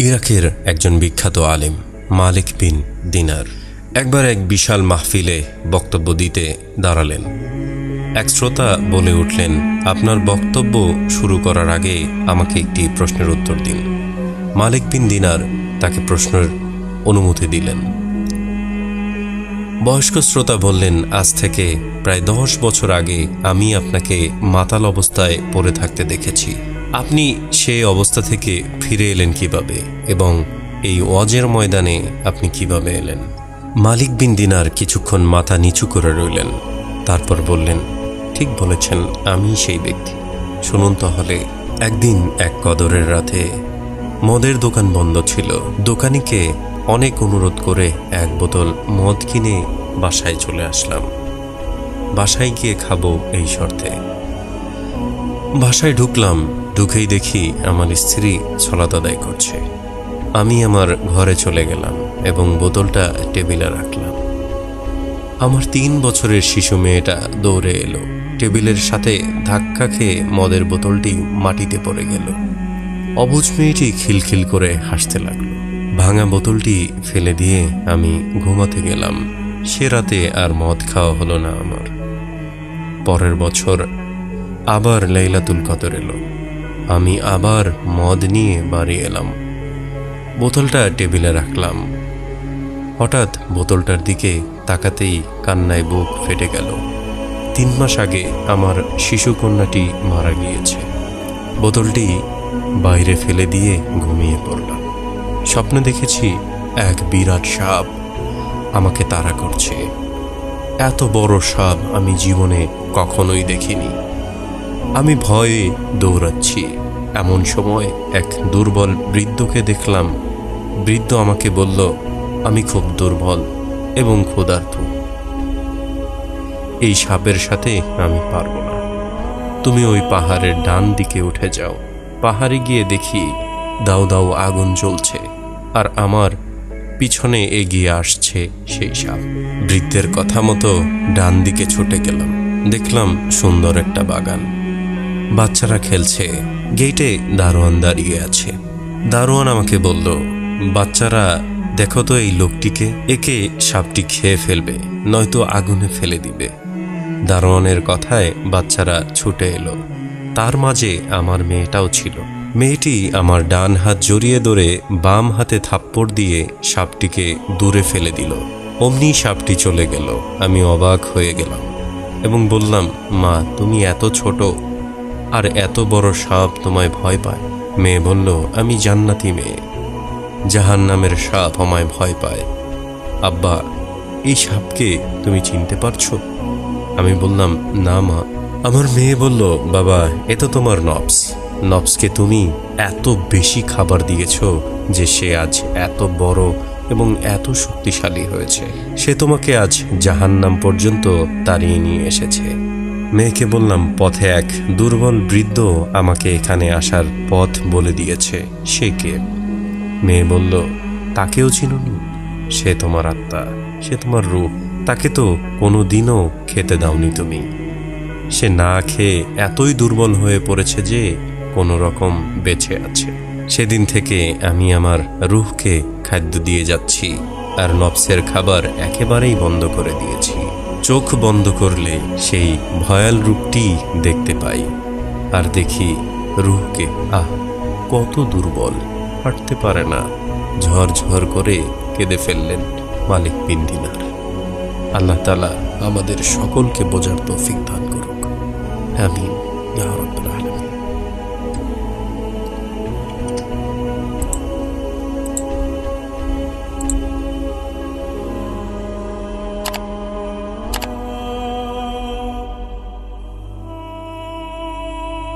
ইরাকের একজন বিখ্যাত আলেম মালিক বিন দিনার একবার এক বিশাল মাহফিলে বক্তব্য দিতে দাঁড়ালেন। এক শ্রোতা বলে উঠলেন, আপনার বক্তব্য শুরু করার আগে আমাকে একটি প্রশ্নের উত্তর দিন। মালিক বিন দিনার তাকে প্রশ্নের অনুমতি দিলেন। বয়স্ক শ্রোতা বললেন, আজ থেকে প্রায় 10 বছর আগে আমি আপনাকে মাতাল অবস্থায় পড়ে থাকতে দেখেছি। আপনি সেই অবস্থা থেকে ফিরে এলেন কিভাবে এবং এই ওয়াজের ময়দানে আপনি কিভাবে এলেন? মালিক বিন দিনার কিছুক্ষণ মাথা নিচু করে রইলেন। তারপর বললেন, ঠিক বলেছেন, আমি সেই ব্যক্তি। শুনুন তাহলে। একদিন এক কদরের রাতে মদের দোকান বন্ধ ছিল। দোকানিকে অনেক অনুরোধ করে এক বোতল মদ কিনে বাসায় চলে আসলাম। বাসায় গিয়ে খাবো এই শর্তে। বাসায় ঢুকলাম। ঢুকেই দেখি আমার স্ত্রী সালাত আদায় করছে। আমি আমার ঘরে চলে গেলাম এবং বোতলটা টেবিলে রাখলাম। আমার 3 বছরের শিশু মেয়েটা দৌড়ে এলো। টেবিলের সাথে ধাক্কা খেয়ে মদের বোতলটি মাটিতে পড়ে গেল। অবুঝ মেয়েটি খিলখিল করে হাসতে লাগলো। ভাঙা বোতলটি ফেলে দিয়ে আমি ঘুমাতে গেলাম। সে রাতে আর মদ খাওয়া হলো না আমার। পরের বছর আবার লাইলাতুল কদর এলো। আমি আবার মদ নিয়ে বাড়ি এলাম। বোতলটা টেবিলে রাখলাম। হঠাৎ বোতলটার দিকে তাকাতেই কান্নায় বুক ফেটে গেল। 3 মাস আগে আমার শিশু কন্যাটি মারা গিয়েছে। বোতলটি বাইরে ফেলে দিয়ে ঘুমিয়ে পড়লাম। স্বপ্নে দেখেছি এক বিরাট সাপ আমাকে তাড়া করছে। এত বড় সাপ আমি জীবনে কখনোই দেখিনি। আমি ভয়ে দৌড়াচ্ছি। এমন সময় এক দুর্বল বৃদ্ধকে দেখলাম। বৃদ্ধ আমাকে বলল, আমি খুব দুর্বল এবং ক্ষুধার্ত। এই সাপের সাথে আমি পারবো না। তুমি ওই পাহাড়ের ডান দিকে উঠে যাও। পাহাড়ে গিয়ে দেখি দাউ দাউ আগুন জ্বলছে আর আমার পিছনে এগিয়ে আসছে সেই সাপ। বৃদ্ধের কথা মতো ডান দিকে ছুটে গেলাম। দেখলাম সুন্দর একটা বাগান। বাচ্চারা খেলছে। গেটে দারোয়ান দাঁড়িয়ে আছে। দারোয়ান আমাকে বলল, বাচ্চারা দেখো তো এই লোকটিকে, একে সাপটি খেয়ে ফেলবে, নয়তো আগুনে ফেলে দিবে। দারোয়ানের কথায় বাচ্চারা ছুটে এলো। তার মাঝে আমার মেয়েটাও ছিল। মেয়েটি আমার ডান হাত জড়িয়ে ধরে বাম হাতে থাপ্পড় দিয়ে সাপটিকে দূরে ফেলে দিল। অমনি সাপটি চলে গেল। আমি অবাক হয়ে গেলাম এবং বললাম, মা, তুমি এত ছোট আর এত বড় সাপ তোমায় ভয় পায়? মেয়ে বলল, আমি জান্নাতি মেয়ে, জাহান্নামের সাপ আমায় ভয় পায়। আব্বা, এই সাপকে তুমি চিনতে পারছো? আমি বললাম, না মা। আমার মেয়ে বলল, বাবা, এ তো তোমার নফস। নফসকে তুমি এত বেশি খাবার দিয়েছ যে সে আজ এত বড় এবং এত শক্তিশালী হয়েছে। সে তোমাকে আজ জাহান্নাম পর্যন্ত তাড়িয়ে নিয়ে এসেছে। মেয়েকে বললাম, পথে এক দুর্বল বৃদ্ধ আমাকে এখানে আসার পথ বলে দিয়েছে। সে কে? মেয়ে বলল, তাকেও চিনুনি? সে তোমার আত্মা, সে তোমার রূহ। তাকে তো কোনো দিনও খেতে দাওনি তুমি। সে না খেয়ে এতই দুর্বল হয়ে পড়েছে যে কোনো রকম বেঁচে আছে। সেদিন থেকে আমি আমার রূহকে খাদ্য দিয়ে যাচ্ছি আর নফসের খাবার একেবারেই বন্ধ করে দিয়েছি। চোখ বন্ধ করলে সেই ভয়াল রূপটি দেখতে পাই আর দেখি রূহকে, কত দুর্বল, হাঁটতে পারে না। ঝরঝর করে কেঁদে ফেললেন মালিক বিন দিনার। আল্লাহ তাআলা আমাদের সকলকে বোঝার তৌফিক দান করুক। আমিন ইয়া রাব্বাল